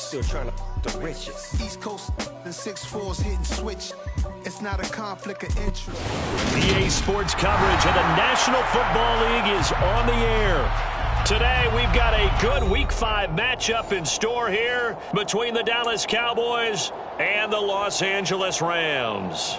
Still trying to the riches. East Coast and 6'4s hitting switch. It's not a conflict of interest. EA Sports coverage of the National Football League is on the air. Today, we've got a good Week 5 matchup in store here between the Dallas Cowboys and the Los Angeles Rams.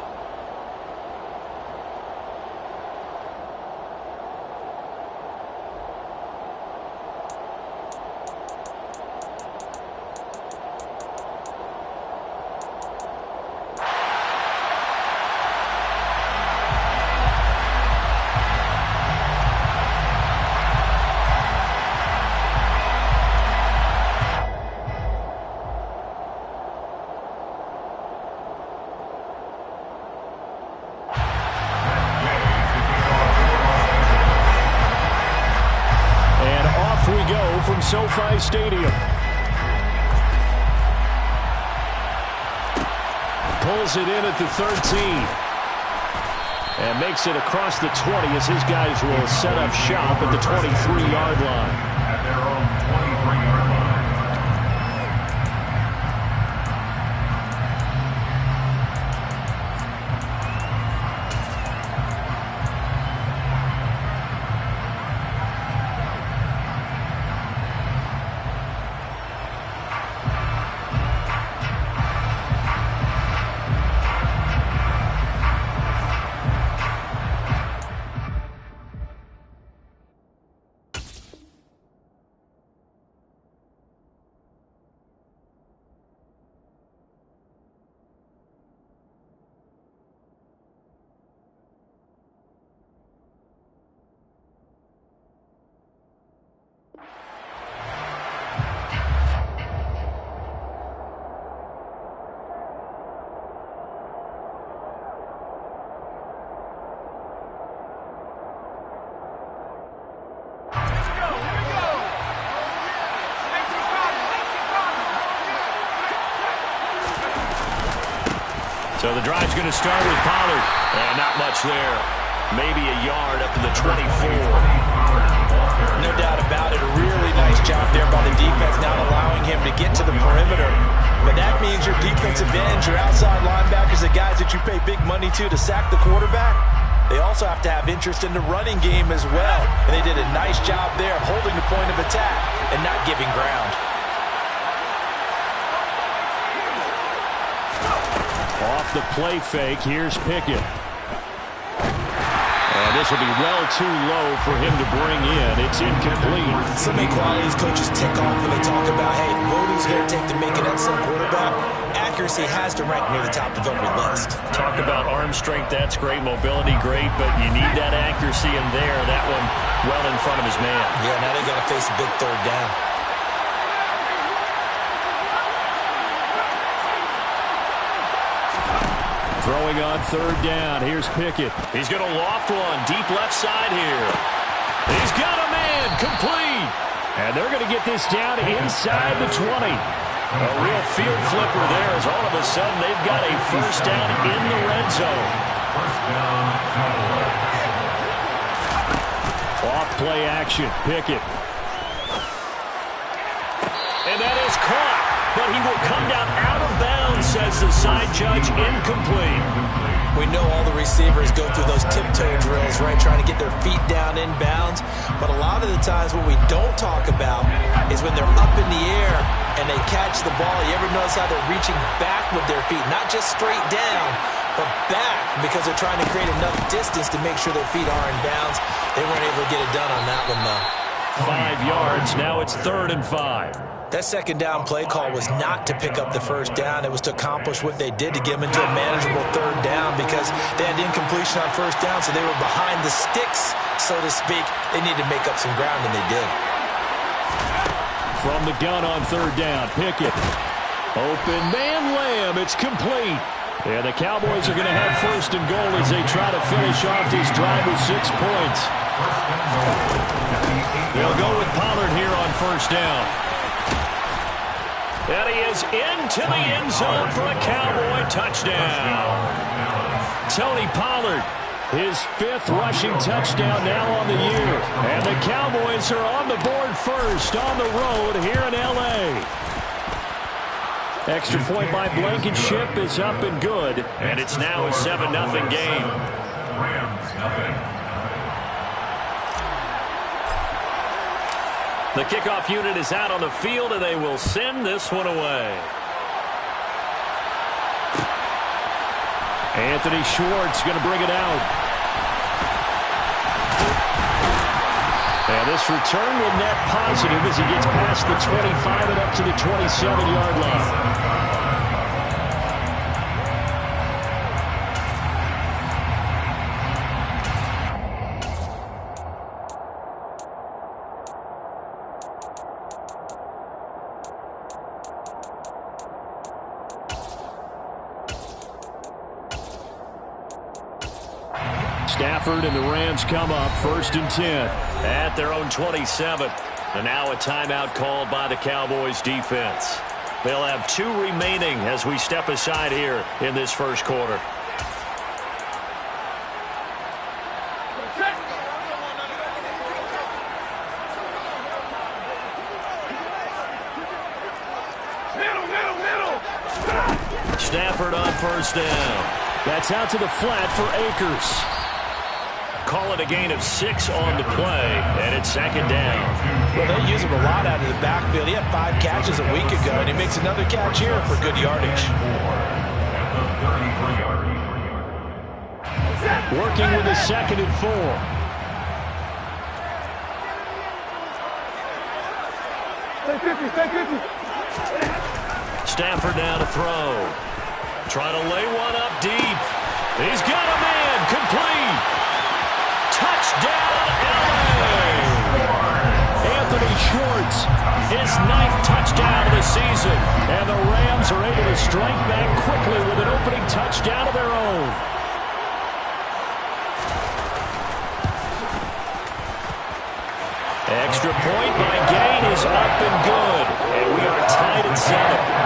From SoFi Stadium. Pulls it in at the 13. And makes it across the 20 as his guys will set up shop at the 23-yard line. At their own 23-yard line. So the drive's going to start with Pollard. And not much there. Maybe a yard up to the 24. No doubt about it. A really nice job there by the defense, not allowing him to get to the perimeter. But that means your defensive ends, your outside linebackers, the guys that you pay big money to sack the quarterback, they also have to have interest in the running game as well. And they did a nice job there of holding the point of attack and not giving ground. Off the play fake, here's Pickett. And this will be well too low for him to bring in. It's incomplete. So many qualities coaches tick off when they talk about, hey, what is it going to take to make an excellent quarterback? Accuracy has to rank near the top of every list. Talk about arm strength, that's great. Mobility, great. But you need that accuracy in there. That one well in front of his man. Yeah, now they got to face a big third down. Throwing on third down. Here's Pickett. He's going to loft one. Deep left side here. He's got a man. Complete. And they're going to get this down inside the 20. A real field flipper there as all of a sudden they've got a first down in the red zone. Off play action. Pickett. And that is caught. But he will come down out of bounds, says the side judge. Incomplete. We know all the receivers go through those tiptoe drills, right, trying to get their feet down in bounds. But a lot of the times what we don't talk about is when they're up in the air and they catch the ball. You ever notice how they're reaching back with their feet? Not just straight down, but back, because they're trying to create enough distance to make sure their feet are in bounds. They weren't able to get it done on that one, though. 5 yards. Now it's 3rd and 5. That second down play call was not to pick up the first down. It was to accomplish what they did to get them into a manageable third down, because they had incompletion on first down, so they were behind the sticks, so to speak. They needed to make up some ground, and they did. From the gun on third down, Pickett. Open man Lamb. It's complete. And the Cowboys are going to have 1st and goal as they try to finish off this drive with 6 points. They'll go with Pollard here on 1st down. And he is into the end zone for a Cowboy touchdown. Tony Pollard, his 5th rushing touchdown now on the year. And the Cowboys are on the board first on the road here in L.A. Extra point by Blankenship is up and good. And it's now a 7-0 game. The kickoff unit is out on the field, and they will send this one away. Anthony Schwartz going to bring it out. And this return will net positive as he gets past the 25 and up to the 27-yard line. Stafford and the Rams come up 1st and 10 at their own 27. And now a timeout called by the Cowboys defense. They'll have 2 remaining as we step aside here in this first quarter. Stafford on 1st down. That's out to the flat for Akers. Call it a gain of 6 on the play, and it's 2nd down. Well, they use him a lot out of the backfield. He had 5 catches a week ago, and he makes another catch here for good yardage. Working with a 2nd and 4. Stafford now to throw. Trying to lay one up deep. He's got a man. Complete. Touchdown, LA! Anthony Schwartz, his 9th touchdown of the season. And the Rams are able to strike back quickly with an opening touchdown of their own. Extra point by Gain is up and good. And we are tied at 7.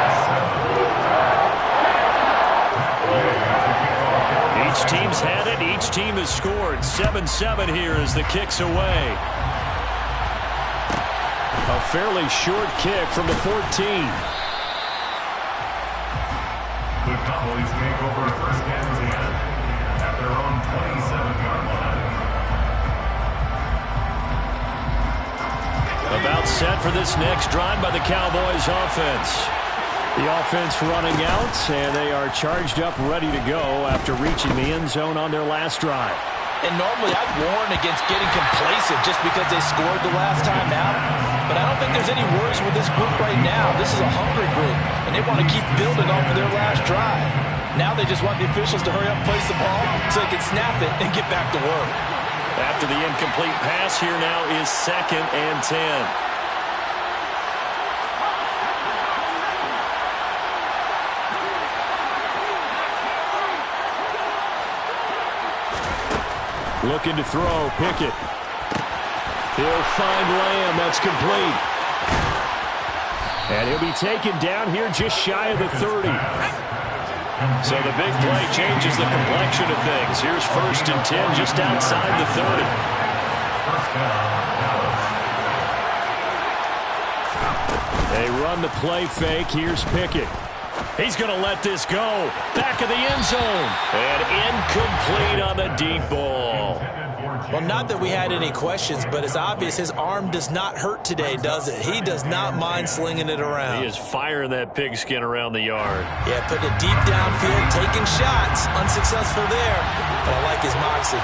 Each team's had it. Each team has scored. 7-7 here as the kick's away. A fairly short kick from the 14. The Cowboys take over 1st and 10 at their own 27-yard line. About set for this next drive by the Cowboys offense. The offense running out, and they are charged up, ready to go after reaching the end zone on their last drive. And normally I'd warn against getting complacent just because they scored the last time out. But I don't think there's any worries with this group right now. This is a hungry group, and they want to keep building off of their last drive. Now they just want the officials to hurry up and place the ball so they can snap it and get back to work. After the incomplete pass, here now is 2nd and 10. Looking to throw, Pickett. He'll find Lamb, that's complete. And he'll be taken down here just shy of the 30. So the big play changes the complexion of things. Here's 1st and 10 just outside the 30. They run the play fake. Here's Pickett. He's going to let this go. Back of the end zone. And incomplete on the deep ball. Well, not that we had any questions, but it's obvious his arm does not hurt today, does it? He does not mind slinging it around. He is firing that pigskin around the yard. Yeah, putting it deep downfield, taking shots. Unsuccessful there, but I like his moxie.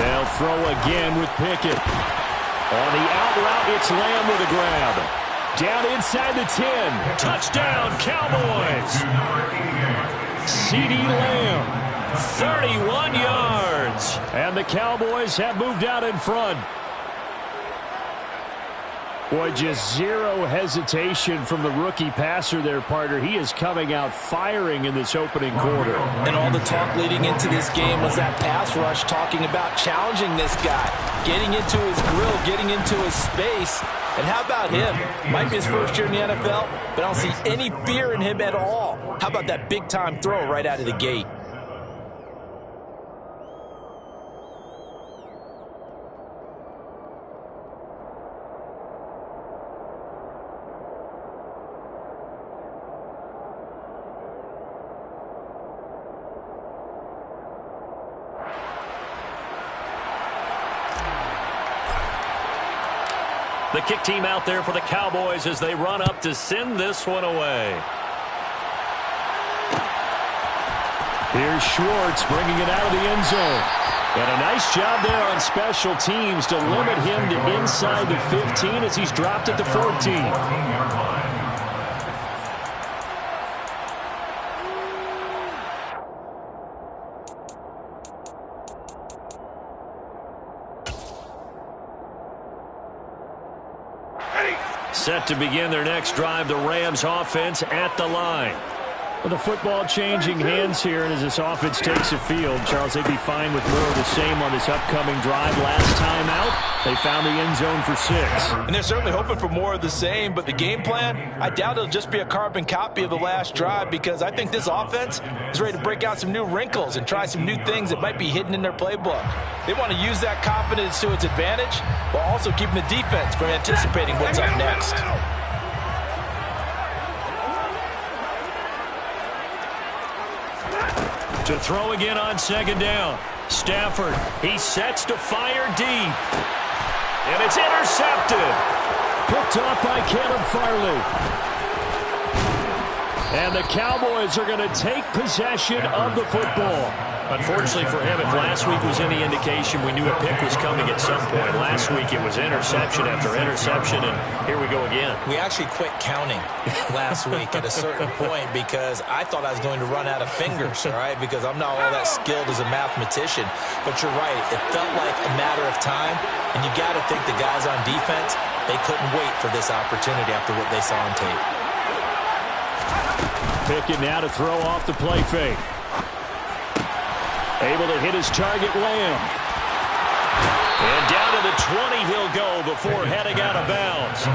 They'll throw again with Pickett. On the out route, it's Lamb with a grab. Down inside the 10. Touchdown, Cowboys. CeeDee Lamb, 31 yards. And the Cowboys have moved out in front. Boy, just zero hesitation from the rookie passer there, partner. He is coming out firing in this opening quarter. And all the talk leading into this game was that pass rush talking about challenging this guy, getting into his grill, getting into his space. And how about him? Might be his first year in the NFL, but I don't see any fear in him at all. How about that big-time throw right out of the gate? The kick team out there for the Cowboys as they run up to send this one away. Here's Schwartz bringing it out of the end zone. And a nice job there on special teams to limit him to inside the 15 as he's dropped at the 14. Set to begin their next drive, the Rams offense at the line. Well, the football changing hands here, and as this offense takes the field, Charles, they'd be fine with more of the same on this upcoming drive. Last time out, they found the end zone for 6. And they're certainly hoping for more of the same, but the game plan, I doubt it'll just be a carbon copy of the last drive, because I think this offense is ready to break out some new wrinkles and try some new things that might be hidden in their playbook. They want to use that confidence to its advantage, while also keeping the defense from anticipating what's up next. To throw again on second down. Stafford, he sets to fire deep. And it's intercepted. Picked off by Caleb Farley. And the Cowboys are going to take possession of the football. Unfortunately for him, if last week was any indication, we knew a pick was coming at some point. Last week it was interception after interception, and here we go again. We actually quit counting last week at a certain point because I thought I was going to run out of fingers, all right, because I'm not all that skilled as a mathematician. But you're right, it felt like a matter of time, and you got to think the guys on defense, they couldn't wait for this opportunity after what they saw on tape. Pickett now to throw off the play fake. Able to hit his target, Lamb. And down to the 20 he'll go before heading out of bounds.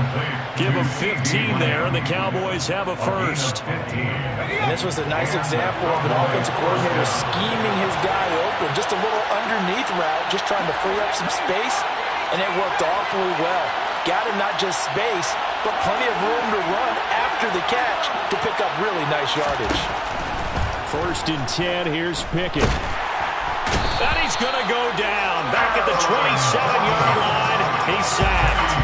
Give him 15 there, and the Cowboys have a first. And this was a nice example of an offensive coordinator scheming his guy open. Just a little underneath route, just trying to free up some space, and it worked awfully well. Got him not just space, but plenty of room to run after the catch to pick up really nice yardage. 1st and 10, here's Pickett. And he's going to go down. Back at the 27-yard line. He's sacked.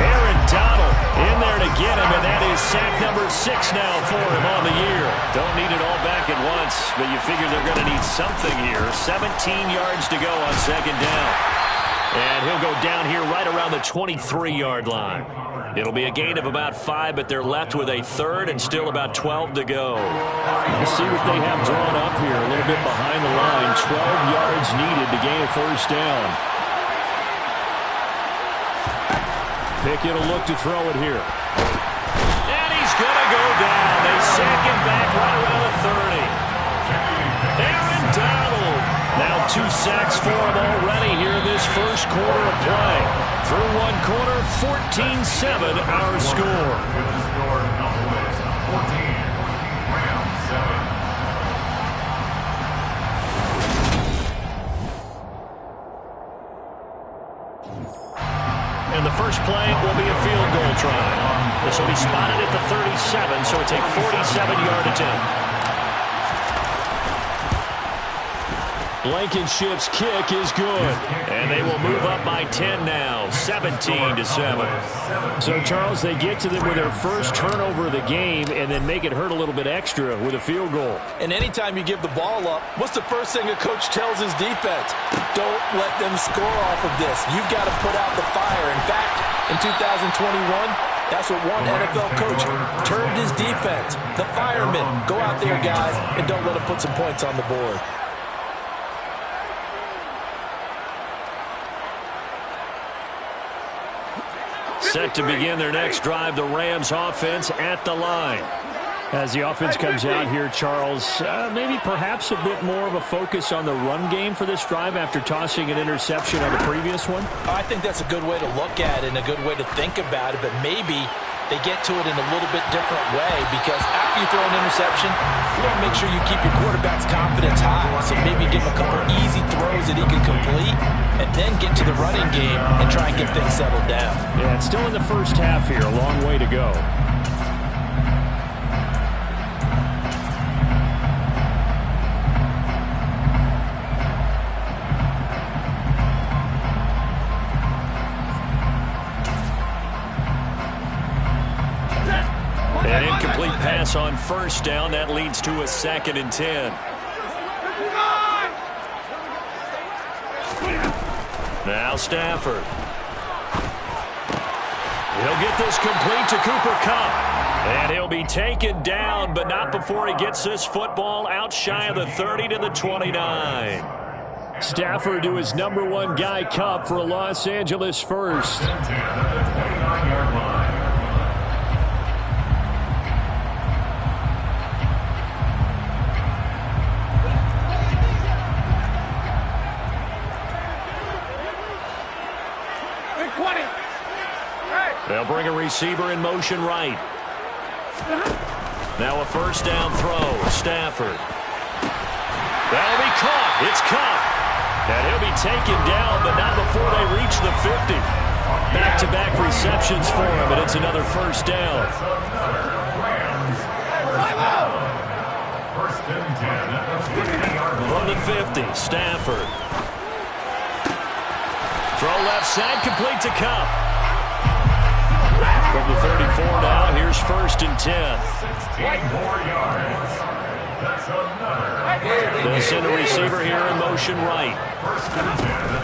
Aaron Donald in there to get him, and that is sack number 6 now for him on the year. Don't need it all back at once, but you figure they're going to need something here. 17 yards to go on second down. And he'll go down here right around the 23-yard line. It'll be a gain of about 5, but they're left with a 3rd and still about 12 to go. Let's see what they have drawn up here. A little bit behind the line. 12 yards needed to gain a 1st down. Pickett will look to throw it here. And he's going to go down. They sack him back right around the 30. Aaron Donald. Now 2 sacks for him already here in this first quarter of play. Through one quarter, 14-7 our score. And the first play will be a field goal try. This will be spotted at the 37, so it's a 47-yard attempt. Blankenship's kick is good. And they will move up by 10 now, 17-7. So, Charles, they get to them with their first turnover of the game and then make it hurt a little bit extra with a field goal. And anytime you give the ball up, what's the first thing a coach tells his defense? Don't let them score off of this. You've got to put out the fire. In fact, in 2021, that's what one NFL coach termed his defense. The firemen. Go out there, guys, and don't let them put some points on the board. Set to begin their next drive, the Rams offense at the line. As the offense comes out here, Charles, maybe perhaps a bit more of a focus on the run game for this drive after tossing an interception on the previous one? I think that's a good way to look at it and a good way to think about it, but maybe they get to it in a little bit different way because after you throw an interception, you want to make sure you keep your quarterback's confidence high. So maybe give him a couple easy throws that he can complete and then get to the running game and try and get things settled down. Yeah, it's still in the first half here. A long way to go. pass on first down. That leads to a 2nd and 10. Now Stafford. He'll get this complete to Cooper Kupp. And he'll be taken down, but not before he gets this football out shy of the 30 to the 29. Stafford to his number 1 guy, Kupp, for a Los Angeles first. They'll bring a receiver in motion right. Now a first down throw. Stafford. That'll be caught. It's Kupp. And he'll be taken down, but not before they reach the 50. Back-to-back receptions for him, and it's another first down. From the 50, Stafford. Throw left side, complete to Kupp. From the 34 now, here's 1st and 10. 16 more yards. That's another. They'll send a receiver here in motion right.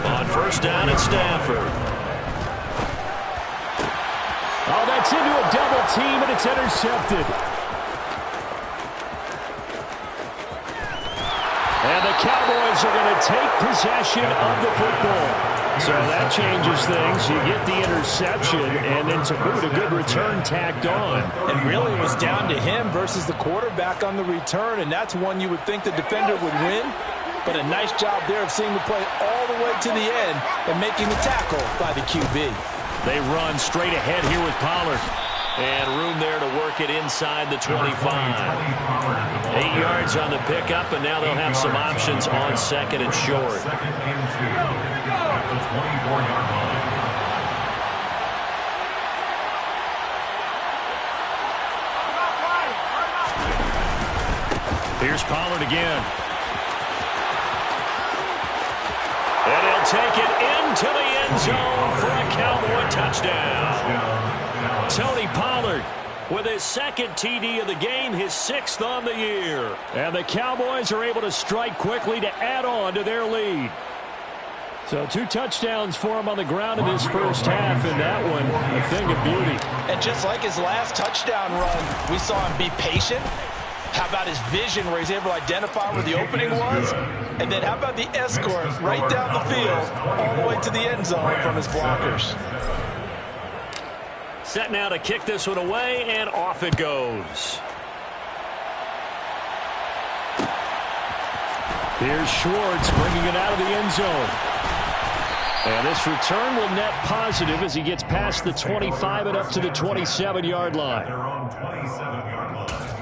On first down, it's Stafford. Oh, that's into a double team, and it's intercepted. And the Cowboys are going to take possession of the football. So that changes things. You get the interception, and then to boot, a good return tacked on. And really it was down to him versus the quarterback on the return, and that's one you would think the defender would win. But a nice job there of seeing the play all the way to the end and making the tackle by the QB. They run straight ahead here with Pollard. And room there to work it inside the 25. 8 yards on the pickup, and now they'll have some options on 2nd and short. 2nd and 2 at the 24-yard line. Here's Pollard again. And he'll take it into the end zone for a Cowboy touchdown. Tony Pollard with his 2nd TD of the game, his 6th on the year. And the Cowboys are able to strike quickly to add on to their lead. So 2 touchdowns for him on the ground in this first half, and that one a thing of beauty. And just like his last touchdown run, we saw him be patient. How about his vision where he's able to identify where the opening was? And then how about the escort right down the field all the way to the end zone from his blockers? Set now to kick this one away, and off it goes. Here's Schwartz bringing it out of the end zone. And this return will net positive as he gets past the 25 and up to the 27-yard line. Their own 27-yard line.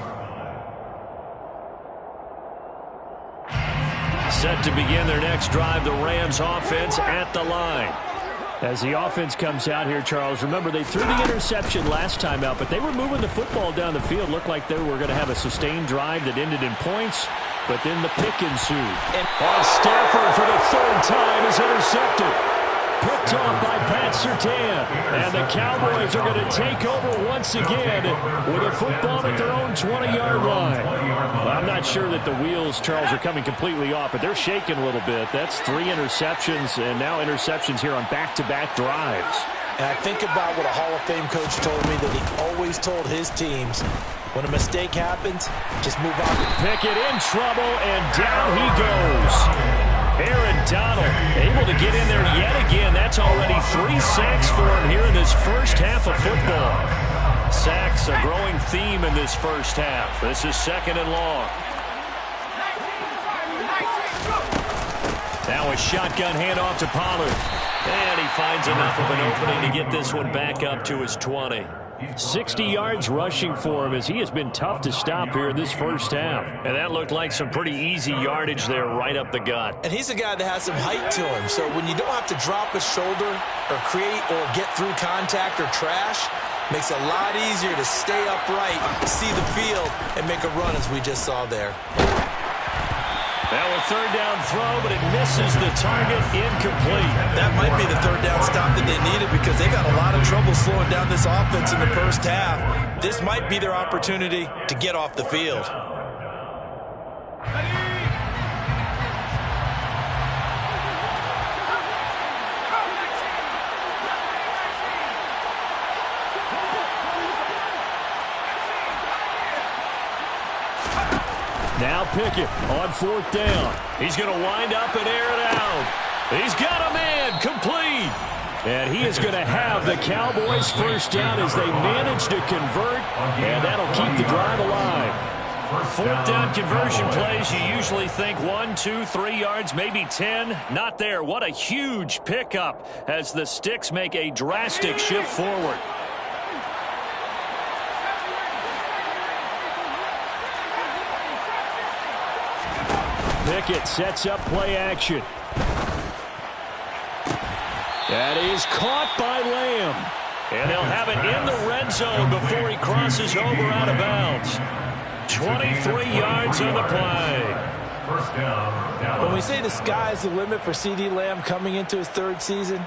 Set to begin their next drive, the Rams offense at the line. As the offense comes out here, Charles, remember they threw the interception last time out, but they were moving the football down the field. Looked like they were going to have a sustained drive that ended in points, but then the pick ensued. And Stafford for the 3rd time is intercepted. Picked off by Pat Surtain. And the Cowboys are going to take over once again with a football at their own 20-yard line. Well, I'm not sure that the wheels, Charles, are coming completely off, but they're shaking a little bit. That's 3 interceptions, and now interceptions here on back-to-back drives. And I think about what a Hall of Fame coach told me that he always told his teams, when a mistake happens, just move on. Pickett in trouble, and down he goes. Aaron Donald able to get in there yet again. That's already 3 sacks for him here in this first half of football. Sacks, a growing theme in this first half. This is 2nd and long. Now a shotgun handoff to Pollard. And he finds enough of an opening to get this one back up to his 20. 60 yards rushing for him as he has been tough to stop here in this first half. And that looked like some pretty easy yardage there right up the gut. And he's a guy that has some height to him. So when you don't have to drop a shoulder or create or get through contact or trash, makes it a lot easier to stay upright, see the field, and make a run as we just saw there. Now a third down throw, but it misses the target, incomplete. That might be the third down stop that they needed because they got a lot of trouble slowing down this offense in the first half. This might be their opportunity to get off the field. Now Pickett on fourth down. He's going to wind up and air it out. He's got a man, complete. And he is going to have the Cowboys first down as they manage to convert, and that'll keep the drive alive. Fourth down conversion plays, you usually think 1, 2, 3 yards, maybe 10. Not there. What a huge pickup as the Sticks make a drastic shift forward. Pickett sets up play action. That is caught by Lamb. And they'll have it in the red zone before he crosses over out of bounds. 23 yards on the play. First down. When we say the sky is the limit for CeeDee Lamb coming into his third season,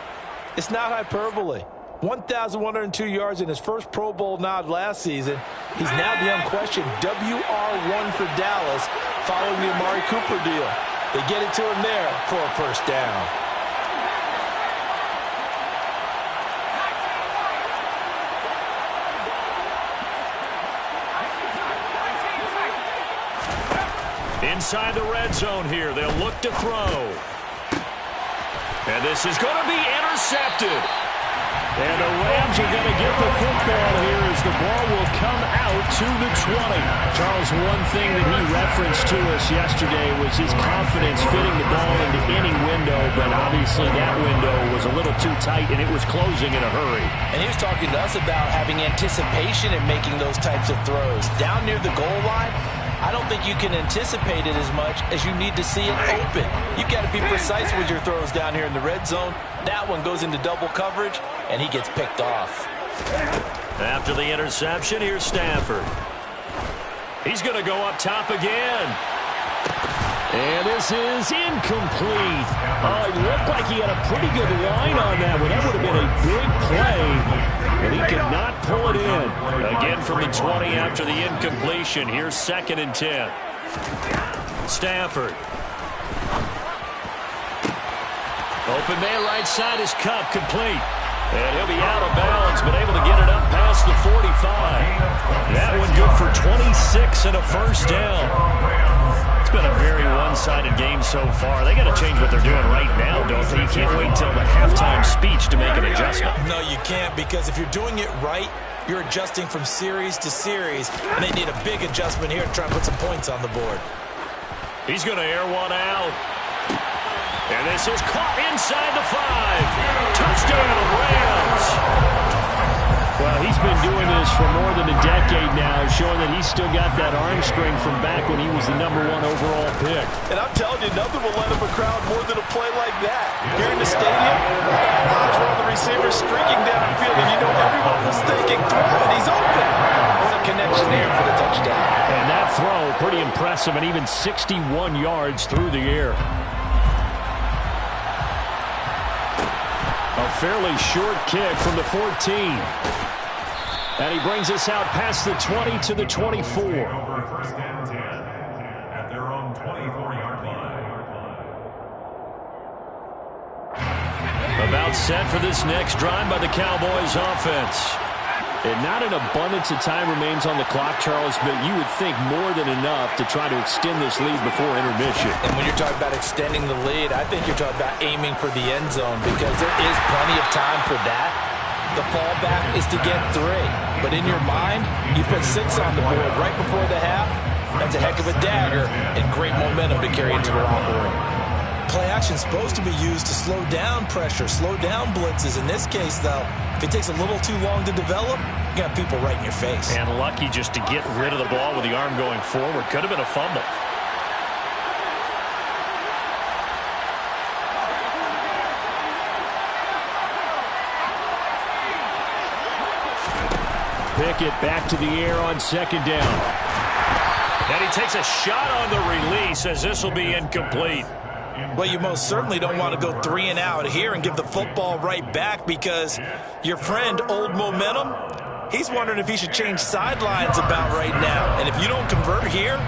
it's not hyperbole. 1,102 yards in his first Pro Bowl nod last season. He's now the unquestioned WR1 for Dallas following the Amari Cooper deal. They get it to him there for a first down. Inside the red zone here, they'll look to throw. And this is going to be intercepted. And the Rams are going to get the football here as the ball will come out to the 20. Charles, one thing that he referenced to us yesterday was his confidence fitting the ball into any window, but obviously that window was a little too tight and it was closing in a hurry. And he was talking to us about having anticipation in making those types of throws. Down near the goal line, I don't think you can anticipate it as much as you need to see it open. You've got to be precise with your throws down here in the red zone. That one goes into double coverage, and he gets picked off. After the interception, here's Stafford. He's going to go up top again. And this is incomplete. Oh, it looked like he had a pretty good line on that one. That would have been a big play, but he could not pull it in. Again from the 20 after the incompletion. Here's 2nd and 10. Stafford. Open man right side is Cup, complete. And he'll be out of bounds, but able to get it up past the 45. That one good for 26 and a first down. It's been a very one-sided game so far. They got to change what they're doing right now, don't they? You can't wait until the halftime speech to make an adjustment. No, you can't, because if you're doing it right, you're adjusting from series to series, and they need a big adjustment here to try and put some points on the board. He's going to air one out. And this is caught inside the 5. Touchdown, Rams. Well, he's been doing this for more than a decade now, showing that he's still got that arm strength from back when he was the #1 overall pick. And I'm telling you, nothing will let him a crowd more than a play like that. Here in the stadium, eyes were on the receiver streaking down the field, and you know everyone was thinking, throw it, he's open. What a connection there for the touchdown. And that throw, pretty impressive, and even 61 yards through the air. A fairly short kick from the 14. And he brings us out past the 20 to the 24. Over first and 10 at their own 24-yard line. About set for this next drive by the Cowboys offense. And not an abundance of time remains on the clock, Charles, but you would think more than enough to try to extend this lead before intermission. And when you're talking about extending the lead, I think you're talking about aiming for the end zone, because there is plenty of time for that. The fallback is to get 3. But in your mind, you put 6 on the board right before the half. That's a heck of a dagger and great momentum to carry into the locker room. Play action is supposed to be used to slow down pressure, slow down blitzes. In this case, though, if it takes a little too long to develop, you got people right in your face. And lucky just to get rid of the ball with the arm going forward. Could have been a fumble. Pickett back to the air on 2nd down. And he takes a shot on the release as this will be incomplete. Well, you most certainly don't want to go 3 and out here and give the football right back, because your friend, Old Momentum, he's wondering if he should change sidelines about right now. And if you don't convert here,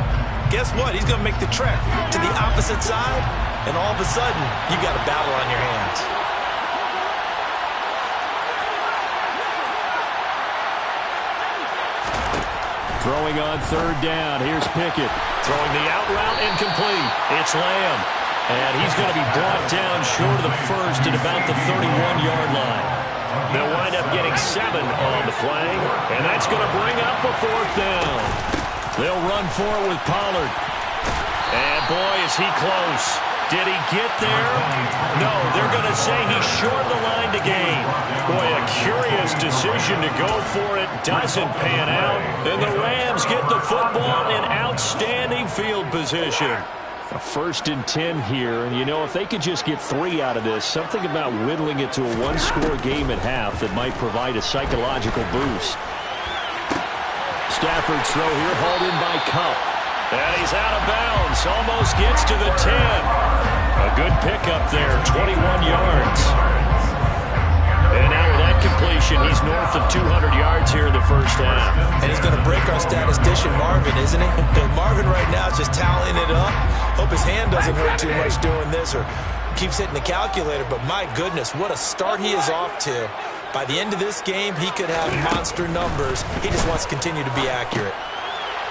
guess what? He's going to make the trek to the opposite side, and all of a sudden, you got a battle on your hands. Throwing on 3rd down. Here's Pickett. Throwing the out route incomplete. It's Lamb. And he's going to be brought down short of the first at about the 31-yard line. They'll wind up getting 7 on the play, and that's going to bring up a 4th down. They'll run for it with Pollard. And boy, is he close. Did he get there? No, they're going to say he's short of the line to gain. Boy, a curious decision to go for it. Doesn't pan out. And the Rams get the football in outstanding field position. A 1st and 10 here, and you know, if they could just get 3 out of this, something about whittling it to a 1-score game at half that might provide a psychological boost. Stafford's throw here, hauled in by Kupp. And he's out of bounds, almost gets to the 10. A good pickup there, 21 yards. And now with that completion, he's north of 200 yards here in the first half. And he's going to break our statistician, Marvin, isn't he? Marvin right now is just tallying it up. Hope his hand doesn't hurt too much doing this or keeps hitting the calculator. But my goodness, what a start he is off to. By the end of this game, he could have monster numbers. He just wants to continue to be accurate.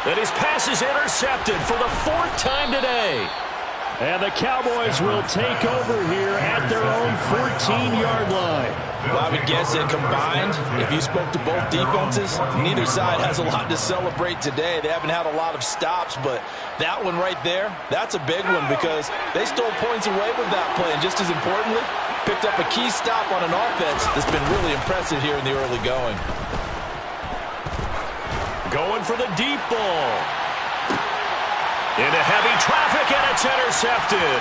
And his pass is intercepted for the 4th time today. And the Cowboys will take over here at their own 14-yard line. Well, I would guess that combined, if you spoke to both defenses, neither side has a lot to celebrate today. They haven't had a lot of stops, but that one right there, that's a big one because they stole points away with that play. And just as importantly, picked up a key stop on an offense that's been really impressive here in the early going. Going for the deep ball. Into heavy traffic, and it's intercepted.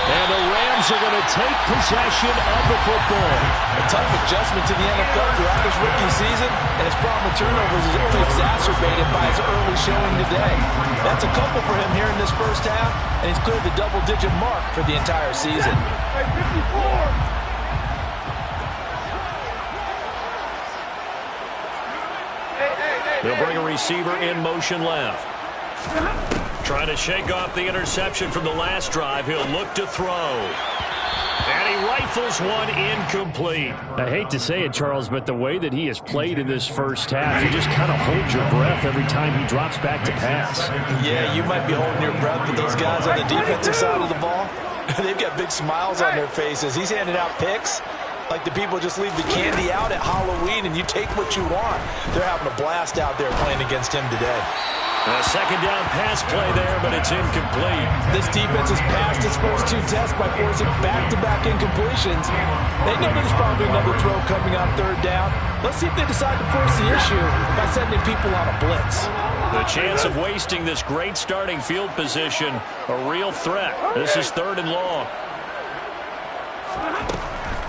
And the Rams are going to take possession of the football. A tough adjustment to the NFL throughout this rookie season, and his problem with turnovers is only exacerbated by his early showing today. That's a couple for him here in this first half, and he's cleared the double-digit mark for the entire season. Hey, 54! They'll bring a receiver in motion left. Trying to shake off the interception from the last drive. He'll look to throw. And he rifles one incomplete. I hate to say it, Charles, but the way that he has played in this first half, you just kind of hold your breath every time he drops back to pass. Yeah, you might be holding your breath, but those guys on the defensive side of the ball, they've got big smiles on their faces. He's handing out picks like the people just leave the candy out at Halloween and you take what you want. They're having a blast out there playing against him today. A 2nd down pass play there, but it's incomplete. This defense has passed its first 2 tests by forcing back-to-back incompletions. They know there's probably another throw coming on 3rd down. Let's see if they decide to force the issue by sending people on a blitz. The chance of wasting this great starting field position, a real threat. This is 3rd and long.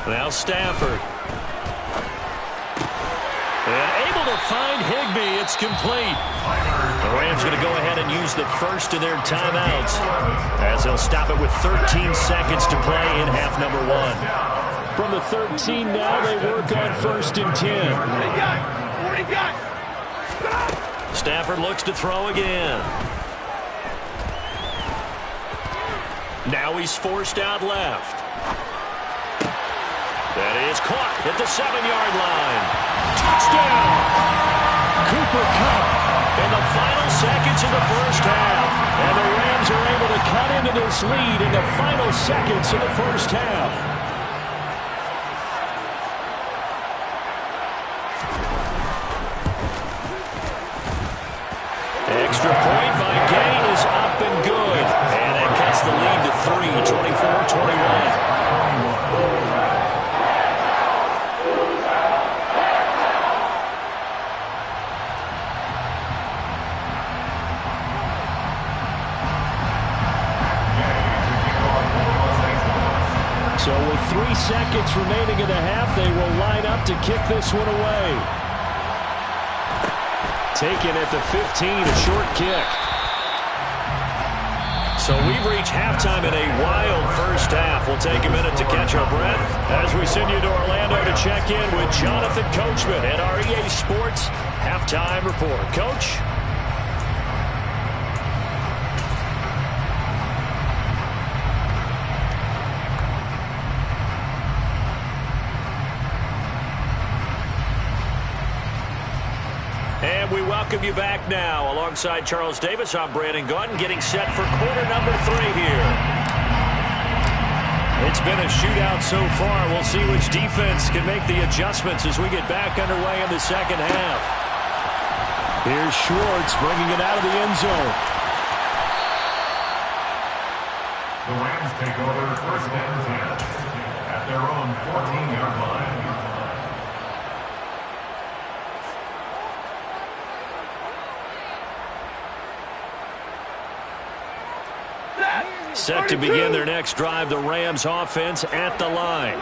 Now Stafford. And able to find Higbee. It's complete. The Rams going to go ahead and use the first of their timeouts as they'll stop it with 13 seconds to play in half number 1. From the 13 now, they work on 1st and 10. Stafford looks to throw again. Now he's forced out left. That is caught at the 7-yard line. Touchdown! Cooper Kupp in the final seconds of the first half. And the Rams are able to cut into this lead in the final seconds of the first half. Extra point by Gain is up and good. And that cuts the lead to 3, 24-21. So with 3 seconds remaining in the half, they will line up to kick this one away. taken at the 15, a short kick. So we've reached halftime in a wild first half. We'll take a minute to catch our breath as we send you to Orlando to check in with Jonathan Coachman at our EA Sports Halftime Report. Coach? And we welcome you back now. Alongside Charles Davis, I'm Brandon Gunn, getting set for quarter number 3 here. It's been a shootout so far. We'll see which defense can make the adjustments as we get back underway in the second half. Here's Schwartz bringing it out of the end zone. The Rams take over first and 10 at their own 14-yard line. Set to begin their next drive, the Rams offense at the line.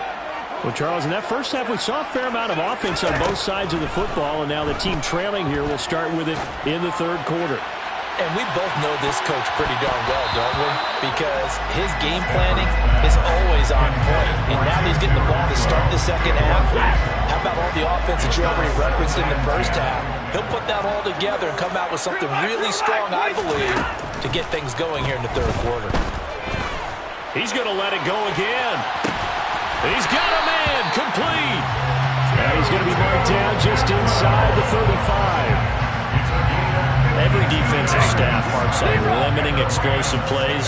Well, Charles, in that first half, we saw a fair amount of offense on both sides of the football, and now the team trailing here will start with it in the third quarter. And we both know this coach pretty darn well, don't we? Because his game planning is always on point. And now he's getting the ball to start the second half. How about all the offense that you already referenced in the first half? He'll put that all together and come out with something really strong, I believe, to get things going here in the third quarter. He's going to let it go again. He's got a man complete. And he's going to be marked down just inside the 35. Every defensive staff harps on limiting explosive plays.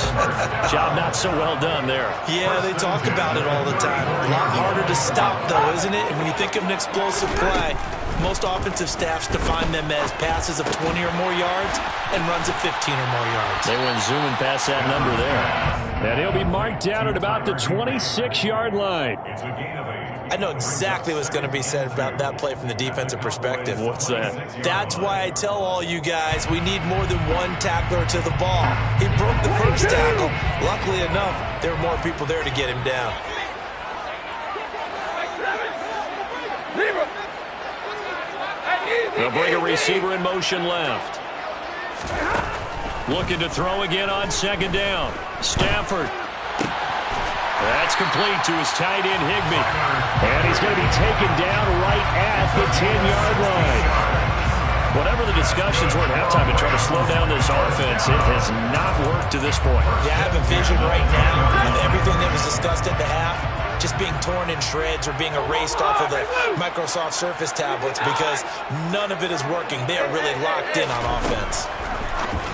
Job not so well done there. Yeah, they talk about it all the time. A lot harder to stop, though, isn't it? And when you think of an explosive play, most offensive staffs define them as passes of 20 or more yards and runs of 15 or more yards. They went zooming past that number there. And he'll be marked down at about the 26-yard line. I know exactly what's going to be said about that play from the defensive perspective. What's that? That's why I tell all you guys we need more than one tackler to the ball. He broke the first tackle. Luckily enough, there were more people there to get him down. They'll bring a receiver in motion left. Looking to throw again on second down. Stafford. That's complete to his tight end, Higbee. And he's going to be taken down right at the 10-yard line. Whatever the discussions were at halftime to try to slow down this offense, it has not worked to this point. Yeah, I have a vision right now of everything that was discussed at the half just being torn in shreds or being erased off of the Microsoft Surface tablets because none of it is working. They are really locked in on offense.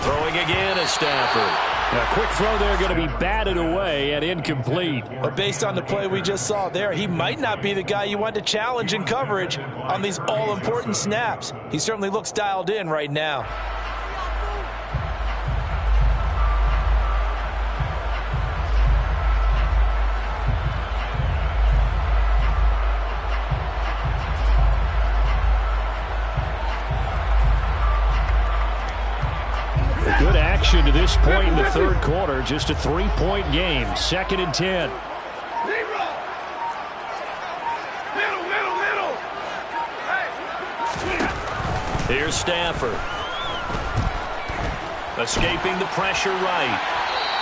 Throwing again is Stafford. A quick throw there going to be batted away and incomplete. But based on the play we just saw there, he might not be the guy you want to challenge in coverage on these all-important snaps. He certainly looks dialed in right now. Good action to this point in the third quarter. Just a 3-point game. 2nd and 10. Here's Stafford. Escaping the pressure right.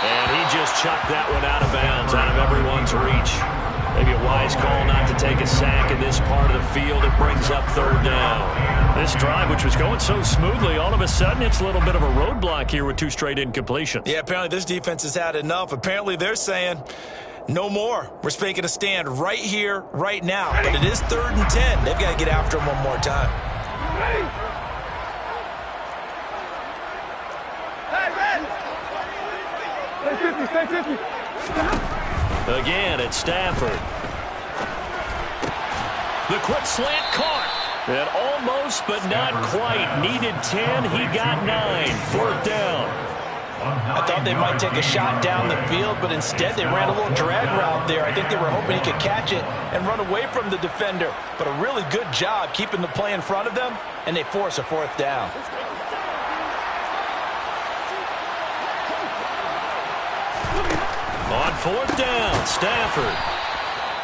And he just chucked that one out of bounds, out of everyone's reach. Maybe a wise call not to take a sack in this part of the field. It brings up third down. This drive, which was going so smoothly, all of a sudden it's a little bit of a roadblock here with 2 straight incompletions. Yeah, apparently this defense has had enough. Apparently they're saying, no more. We're making a stand right here, right now. But it is 3rd and 10. They've got to get after him one more time. Again, it's Stafford. The quick slant caught. And almost, but not quite. Needed 10. He got 9. 4th down. I thought they might take a shot down the field, but instead they ran a little drag route there. I think they were hoping he could catch it and run away from the defender. But a really good job keeping the play in front of them, and they force a 4th down. On 4th down, Stafford.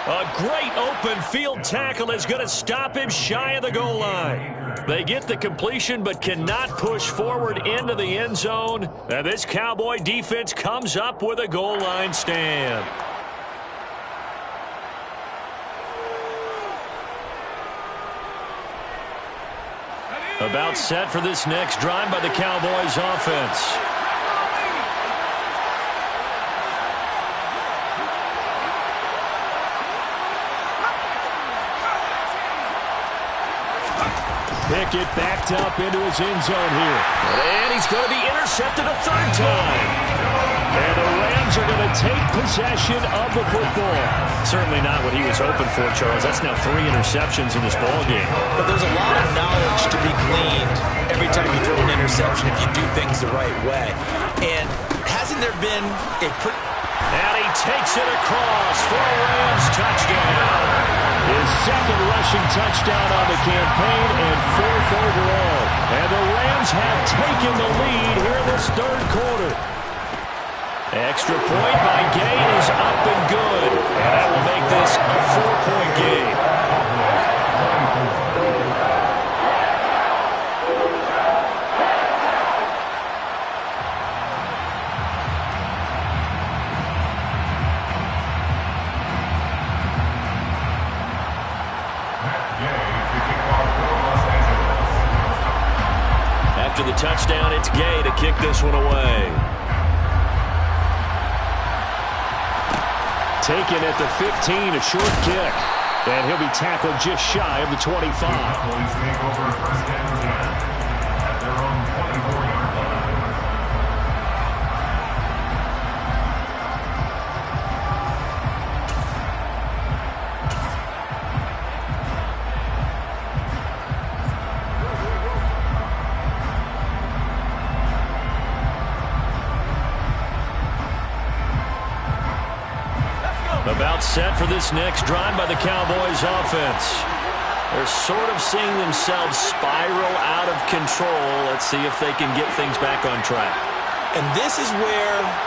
A great open field tackle is going to stop him shy of the goal line. They get the completion but cannot push forward into the end zone. And this Cowboy defense comes up with a goal line stand. About set for this next drive by the Cowboys offense. Pickett backed up into his end zone here. And he's going to be intercepted a third time. And the Rams are going to take possession of the football. Certainly not what he was hoping for, Charles. That's now 3 interceptions in this ballgame. But there's a lot of knowledge to be gleaned every time you throw an interception if you do things the right way. And hasn't there been a pretty... And he takes it across for a Rams touchdown. His second rushing touchdown on the campaign and 4th overall. And the Rams have taken the lead here in this third quarter. Extra point by Gay is up and good. And that will make this a 4-point game. After the touchdown, it's Gay to kick this one away. Taken at the 15, a short kick. And he'll be tackled just shy of the 25. Police take over first down again at their own 24-yard line. About set for this next drive by the Cowboys offense. They're sort of seeing themselves spiral out of control. Let's see if they can get things back on track. And this is where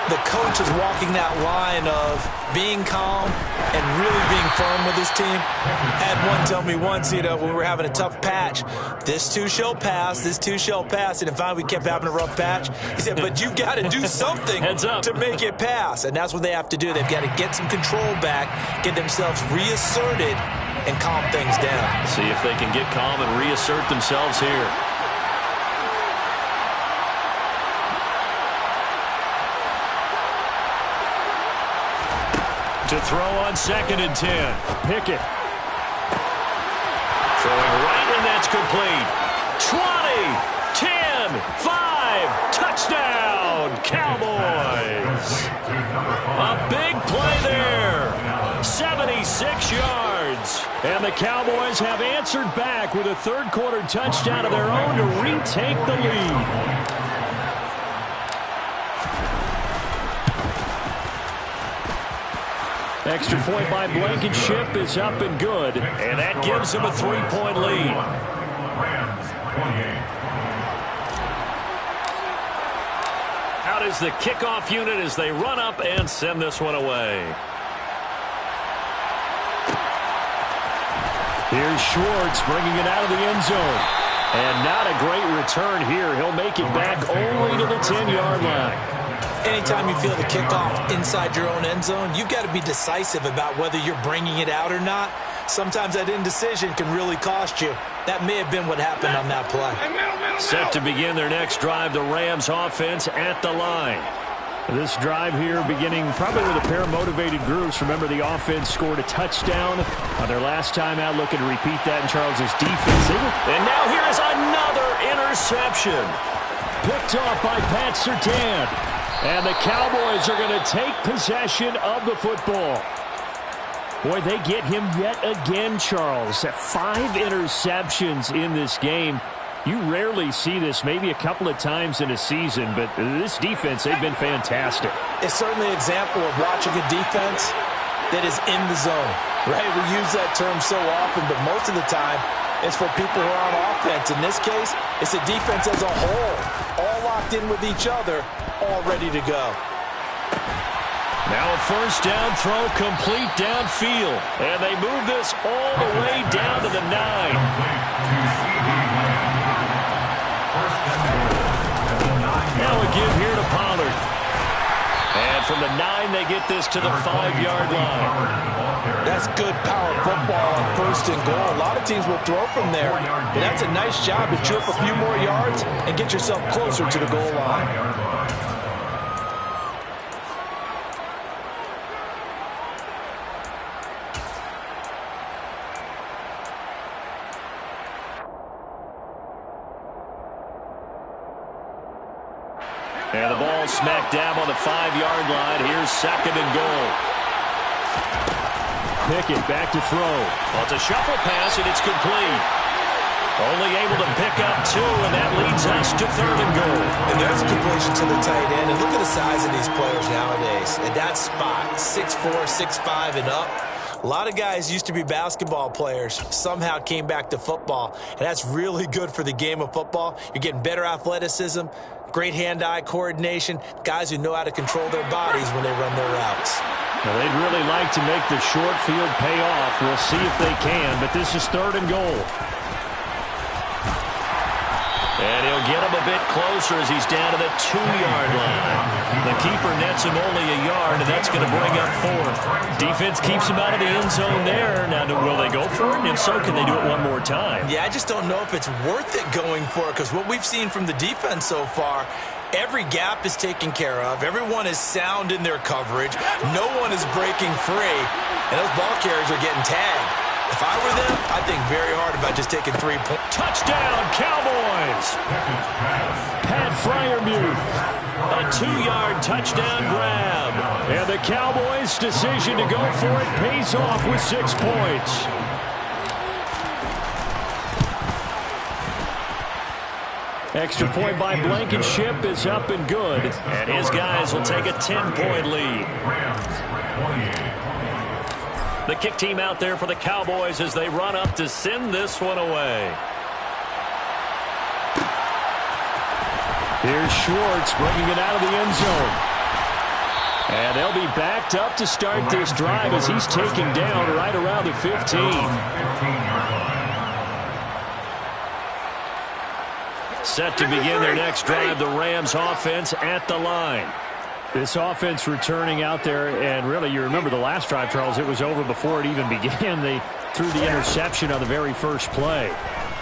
the coach is walking that line of being calm and really being firm with his team. Had one tell me once, when we were having a tough patch, this too shall pass, this too shall pass. And finally we kept having a rough patch. He said, but you've got to do something to make it pass. And that's what they have to do. They've got to get some control back, get themselves reasserted, and calm things down. See if they can get calm and reassert themselves here. To throw on 2nd and 10. Pickett. Throwing right, and that's complete. 20, 10, 5, touchdown, Cowboys. A big play there. 76 yards. And the Cowboys have answered back with a third quarter touchdown of their own to retake the lead. Extra point by Blankenship is up and good. And that gives them a 3-point lead. Rams 28. Out is the kickoff unit as they run up and send this one away. Here's Schwartz bringing it out of the end zone. And not a great return here. He'll make it back only to the 10-yard line. Anytime you feel the kickoff inside your own end zone, you've got to be decisive about whether you're bringing it out or not. Sometimes that indecision can really cost you. That may have been what happened on that play. Set to begin their next drive, the Rams offense at the line. This drive here beginning probably with a pair of motivated groups. Remember, the offense scored a touchdown on their last time out. Looking to repeat that in Charles's defense. And now here is another interception. Picked off by Pat Surtain. And the Cowboys are going to take possession of the football. Boy, they get him yet again, Charles. 5 interceptions in this game. You rarely see this, maybe a couple of times in a season, but this defense, they've been fantastic. It's certainly an example of watching a defense that is in the zone, right? We use that term so often, but most of the time, it's for people who are on offense. In this case, it's a defense as a whole, all locked in with each other, all ready to go. Now a first down throw complete downfield. And they move this all the way down to the 9. Now a give here to Pollard. And from the 9, they get this to the 5-yard line. That's good power football on first and goal. A lot of teams will throw from there. But that's a nice job to chew up a few more yards and get yourself closer to the goal line. And the ball smack dab on the 5-yard line. Here's second and goal. Pickett back to throw. Well, it's a shuffle pass, and it's complete. Only able to pick up 2, and that leads us to third and goal. And there's a completion to the tight end. And look at the size of these players nowadays. At that spot, 6'4", 6'5", and up. A lot of guys used to be basketball players, somehow came back to football, and that's really good for the game of football. You're getting better athleticism, great hand-eye coordination, guys who know how to control their bodies when they run their routes. Now, they'd really like to make the short field pay off. We'll see if they can, but this is third and goal. And he'll get him a bit closer as he's down to the 2-yard line. The keeper nets him only a yard, and that's going to bring up fourth. Defense keeps him out of the end zone there. Now, will they go for it? And if so, can they do it one more time? Yeah, I just don't know if it's worth it going for it, because what we've seen from the defense so far, every gap is taken care of. Everyone is sound in their coverage. No one is breaking free, and those ball carriers are getting tagged. If I were them, I'd think very hard about just taking 3 points. Touchdown, Cowboys! Pat Freiermuth, a 2-yard touchdown grab. And the Cowboys' decision to go for it pays off with 6 points. Extra point by Blankenship is up and good. And his guys will take a 10-point lead. The kick team out there for the Cowboys as they run up to send this one away. Here's Schwartz bringing it out of the end zone. And they'll be backed up to start this drive as he's taken down right around the 15. Set to begin their next drive, the Rams offense at the line. This offense returning out there, and really, you remember the last drive, Charles, it was over before it even began. They threw the interception on the very first play.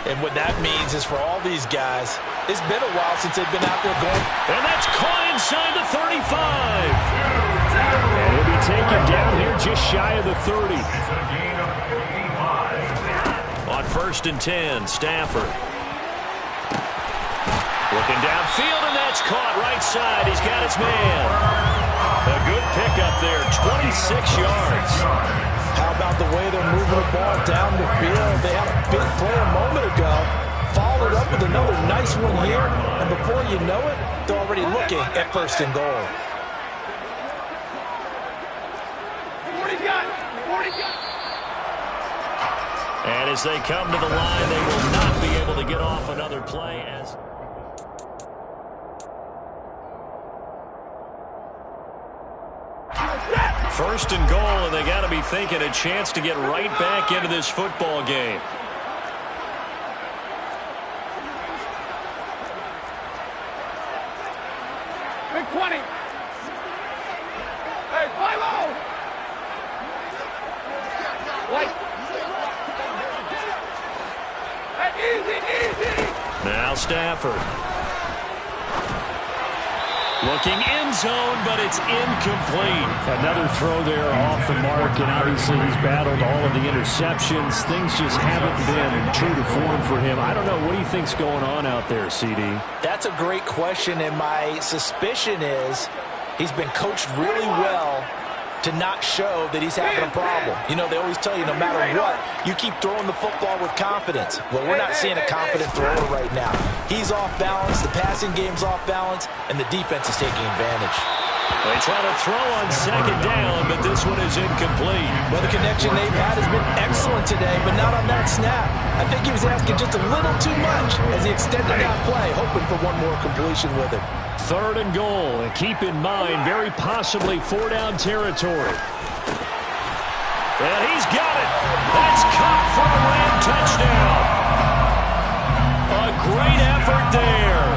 And what that means is for all these guys, it's been a while since they've been out there going. And that's caught inside the 35. And he'll be taken down here just shy of the 30. On 1st and 10, Stafford. Looking downfield, and that's caught right side. He's got his man. A good pickup there, 26 yards. How about the way they're moving the ball down the field? They had a big play a moment ago. Followed up with another nice one here. And before you know it, they're already looking at 1st and goal. And as they come to the line, they will not be able to get off another play as... First and goal, and they got to be thinking a chance to get right back into this football game. Big 20. Hey, fly low. White. Hey, easy. Now Stafford. Looking end zone, but it's incomplete. Another throw there off the mark, and obviously he's battled all of the interceptions. Things just haven't been true to form for him. I don't know. What do you think's going on out there, CD? That's a great question, and my suspicion is he's been coached really well to not show that he's having a problem. You know, they always tell you no matter what, you keep throwing the football with confidence. Well, we're not seeing a confident thrower right now. He's off balance, the passing game's off balance, and the defense is taking advantage. They try to throw on second down, but this one is incomplete. Well, the connection they've had has been excellent today, but not on that snap. I think he was asking just a little too much as he extended that play, hoping for one more completion with it. 3rd and goal, and keep in mind, very possibly 4-down territory. And he's got it. That's caught for a Ram touchdown. A great effort there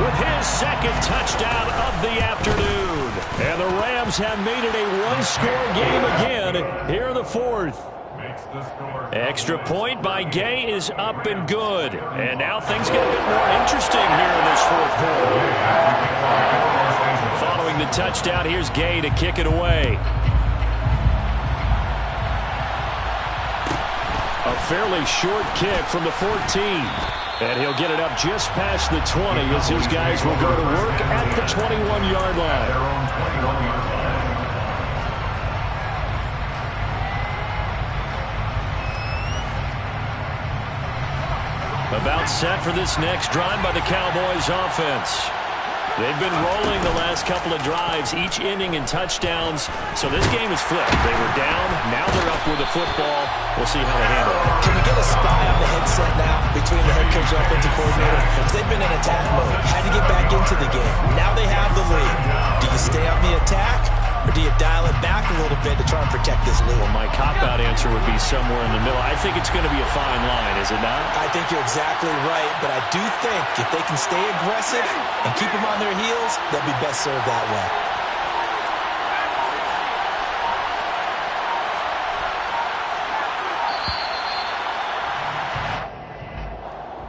with his 2nd touchdown of the afternoon. And the Rams have made it a one-score game again here in the 4th. Extra point by Gay is up and good. And now things get a bit more interesting here in this 4th quarter. Following the touchdown, here's Gay to kick it away. A fairly short kick from the 14. And he'll get it up just past the 20 as his guys will go to work at the 21-yard line. About set for this next drive by the Cowboys offense. They've been rolling the last couple of drives, each ending in touchdowns. So this game is flipped. They were down, now they're up with the football. We'll see how they handle it. Can we get a spy on the headset now between the head coach and offensive coordinator? Because they've been in attack mode, had to get back into the game. Now they have the lead. Do you stay on the attack, or do you dial it back a little bit to try and protect this lead? Well, my cop-out answer would be somewhere in the middle. I think it's going to be a fine line, is it not? I think you're exactly right, but I do think if they can stay aggressive and keep them on their heels, they'll be best served that way.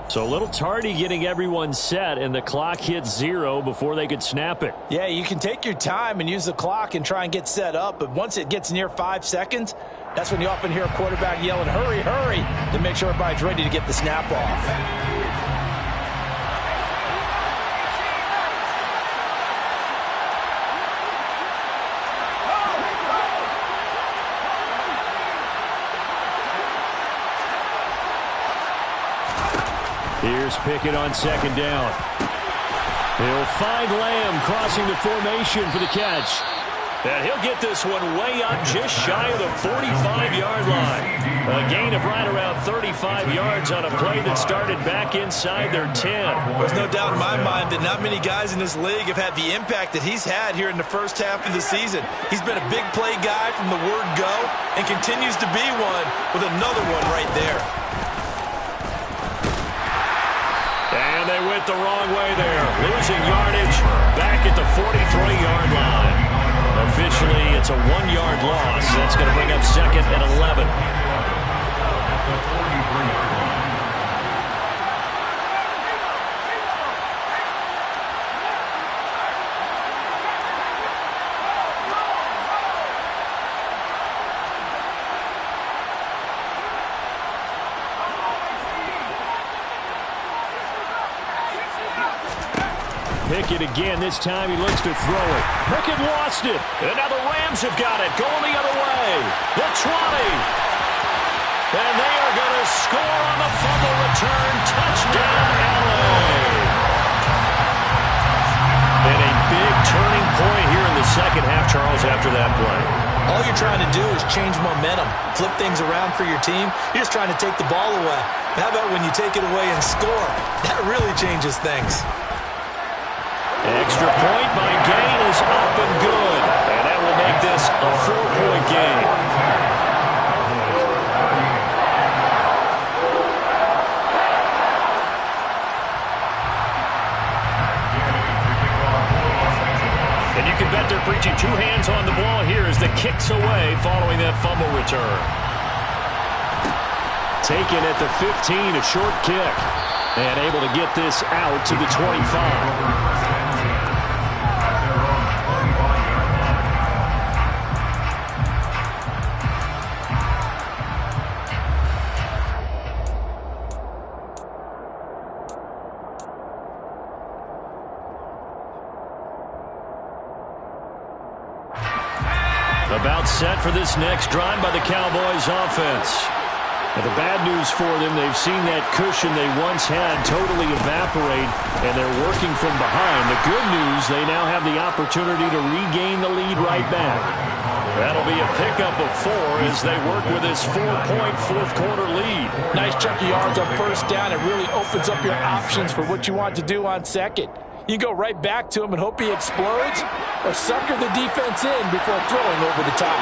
So a little tardy getting everyone set, and the clock hits 0 before they could snap it. Yeah, you can take your time and use the clock and try and get set up, but once it gets near 5 seconds, that's when you often hear a quarterback yelling, hurry, hurry, to make sure everybody's ready to get the snap off. Here's Pickett on 2nd down. He'll find Lamb crossing the formation for the catch. And he'll get this one way up just shy of the 45-yard line. A gain of right around 35 yards on a play that started back inside their 10. There's no doubt in my mind that not many guys in this league have had the impact that he's had here in the first half of the season. He's been a big play guy from the word go and continues to be one with another one right there. And they went the wrong way there. Losing yardage back at the 43-yard line. Officially, it's a 1-yard loss. That's going to bring up 2nd and 11. Pickett again. This time he looks to throw it. Pickett lost it. And now the Rams have got it. Going the other way. The 20. And they are going to score on the fumble return. Touchdown, LA. And a big turning point here in the second half, Charles, after that play. All you're trying to do is change momentum, flip things around for your team. You're just trying to take the ball away. How about when you take it away and score? That really changes things. Extra point by Gain is up and good. And that will make this a 4-point game. And you can bet they're preaching 2 hands on the ball here as the kick's away following that fumble return. Taken at the 15, a short kick. And able to get this out to the 25. About set for this next drive by the Cowboys offense. And the bad news for them, they've seen that cushion they once had totally evaporate, and they're working from behind. The good news, they now have the opportunity to regain the lead right back. That'll be a pickup of 4 as they work with this 4-point fourth-quarter lead. Nice chunk of yards on first down. It really opens up your options for what you want to do on second. You go right back to him and hope he explodes, or sucker the defense in before throwing over the top.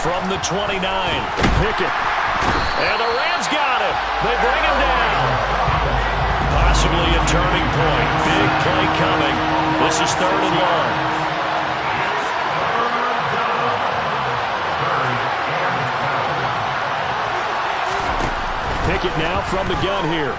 From the 29, Pickett. And the Rams got him. They bring him down. Possibly a turning point. Big play coming. This is 3rd and long. Pickett now from the gun here.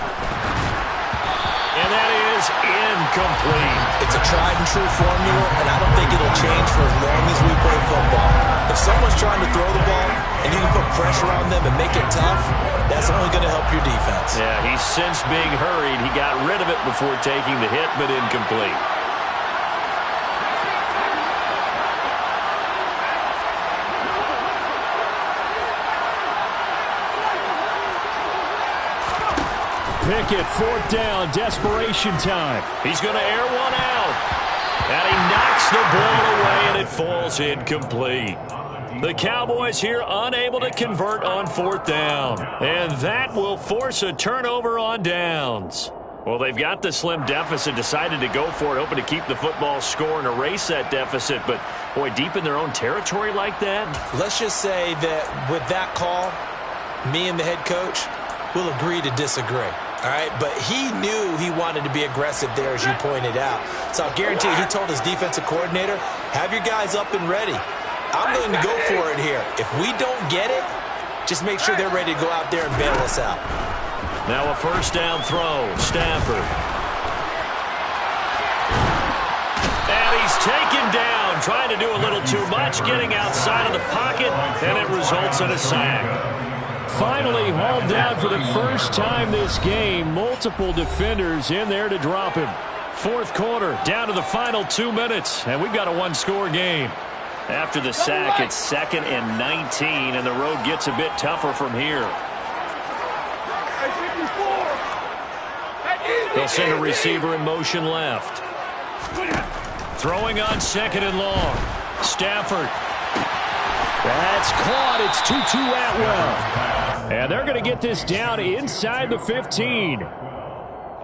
And that is incomplete. It's a tried and true formula, and I don't think it'll change for as long as we play football. If someone's trying to throw the ball and you can put pressure on them and make it tough, that's only going to help your defense. Yeah, he's since being hurried. He got rid of it before taking the hit, but incomplete. Pickett, 4th down, desperation time. He's going to air one out. And he knocks the ball away, and it falls incomplete. The Cowboys here unable to convert on 4th down. And that will force a turnover on downs. Well, they've got the slim deficit, decided to go for it, hoping to keep the football score and erase that deficit. But, boy, deep in their own territory like that? Let's just say that with that call, me and the head coach will agree to disagree. All right, but he knew he wanted to be aggressive there, as you pointed out. So I'll guarantee you, he told his defensive coordinator, have your guys up and ready. I'm willing to go for it here. If we don't get it, just make sure they're ready to go out there and bail us out. Now a 1st down throw, Stafford. And he's taken down, trying to do a little too much, getting outside of the pocket, and it results in a sack. Finally hauled down for the first time this game. Multiple defenders in there to drop him. 4th quarter, down to the final 2 minutes, and we've got a 1-score game. After the sack, it's 2nd and 19, and the road gets a bit tougher from here. They'll send a receiver in motion left. Throwing on 2nd and long. Stafford. That's caught. It's Tutu Atwell. And they're going to get this down inside the 15.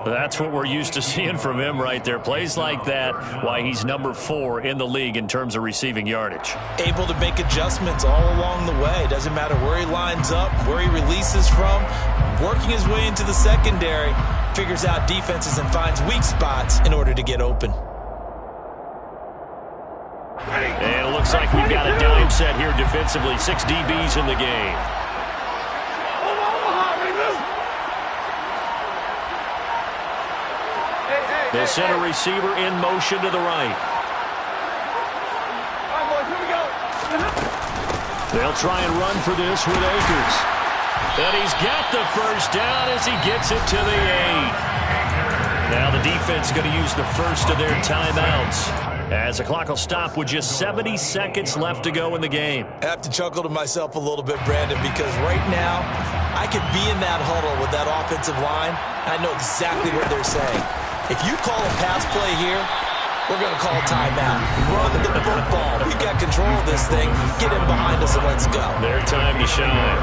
That's what we're used to seeing from him right there. Plays like that, why he's number 4 in the league in terms of receiving yardage. Able to make adjustments all along the way. Doesn't matter where he lines up, where he releases from. Working his way into the secondary, figures out defenses and finds weak spots in order to get open. And it looks like we've got a dime set here defensively. 6 DBs in the game. They'll send a receiver in motion to the right. They'll try and run for this with Akers. And he's got the first down as he gets it to the 8. Now the defense going to use the first of their timeouts, as the clock will stop with just 70 seconds left to go in the game. I have to chuckle to myself a little bit, Brandon, because right now I could be in that huddle with that offensive line. I know exactly what they're saying. If you call a pass play here, we're going to call a timeout. Run the football. We've got control of this thing. Get in behind us and let's go. Their time to shine.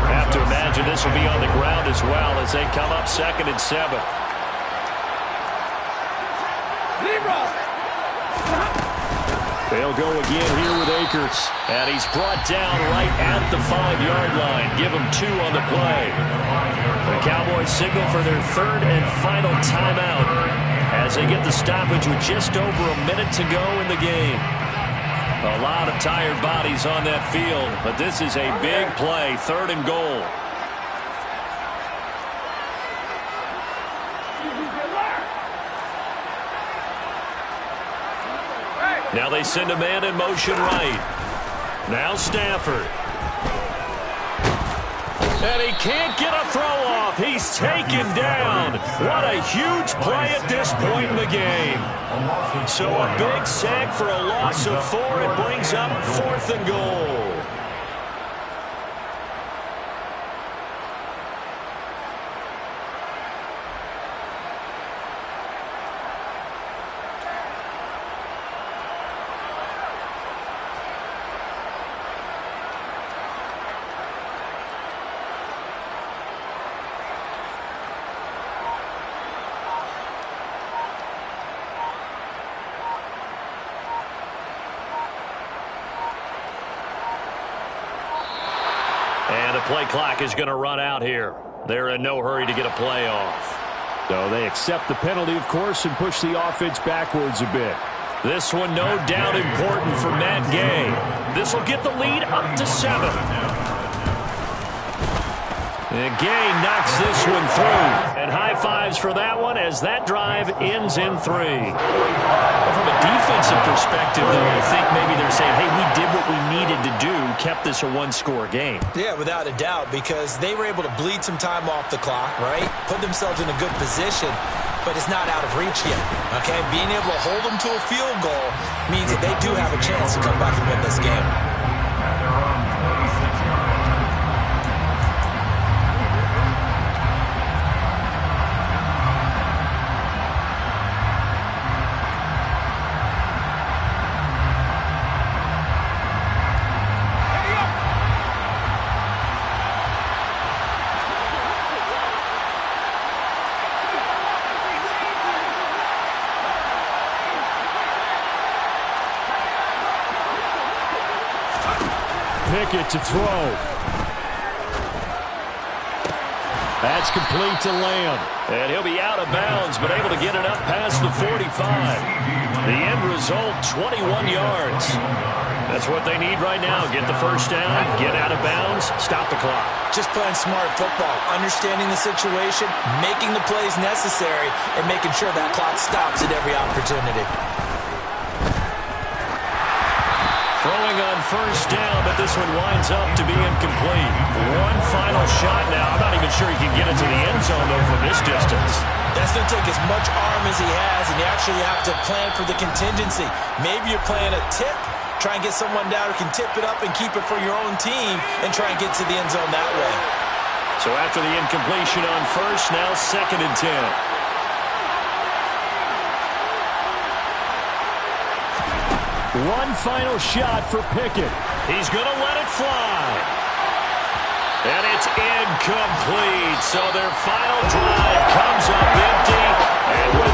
Have to imagine this will be on the ground as well as they come up 2nd and 7. They'll go again here with Akers. And he's brought down right at the 5-yard line. Give him 2 on the play. The Cowboys signal for their 3rd and final timeout as they get the stoppage with just over a minute to go in the game. A lot of tired bodies on that field, but this is a big play, 3rd and goal. Now they send a man in motion right. Now Stafford. And he can't get a throw off. He's taken down. What a huge play at this point in the game. So a big sack for a loss of 4. It brings up 4th and goal. And the play clock is going to run out here. They're in no hurry to get a play off. So they accept the penalty, of course, and push the offense backwards a bit. This one no doubt important for Matt Gay. This will get the lead up to 7. And Gay knocks this one through. And high fives for that one as that drive ends in 3. Well, from a defensive perspective, though, I think maybe they're saying, hey, we did what we needed to do, kept this a 1-score game. Yeah, without a doubt, because they were able to bleed some time off the clock, right? Put themselves in a good position, but it's not out of reach yet, okay? Being able to hold them to a field goal means that they do have a chance to come back and win this game. Pickett to throw. That's complete to Lamb. And he'll be out of bounds, but able to get it up past the 45. The end result, 21 yards. That's what they need right now. Get the first down, get out of bounds, stop the clock. Just playing smart football, understanding the situation, making the plays necessary, and making sure that clock stops at every opportunity. Throwing on first down, but this one winds up to be incomplete. One final shot now. I'm not even sure he can get it to the end zone, though, from this distance. That's going to take as much arm as he has, and you actually have to plan for the contingency. Maybe you're playing a tip, try and get someone down who can tip it up and keep it for your own team and try and get to the end zone that way. So after the incompletion on first, now 2nd and 10. One final shot for Pickett. He's going to let it fly. And it's incomplete. So their final drive comes up empty. And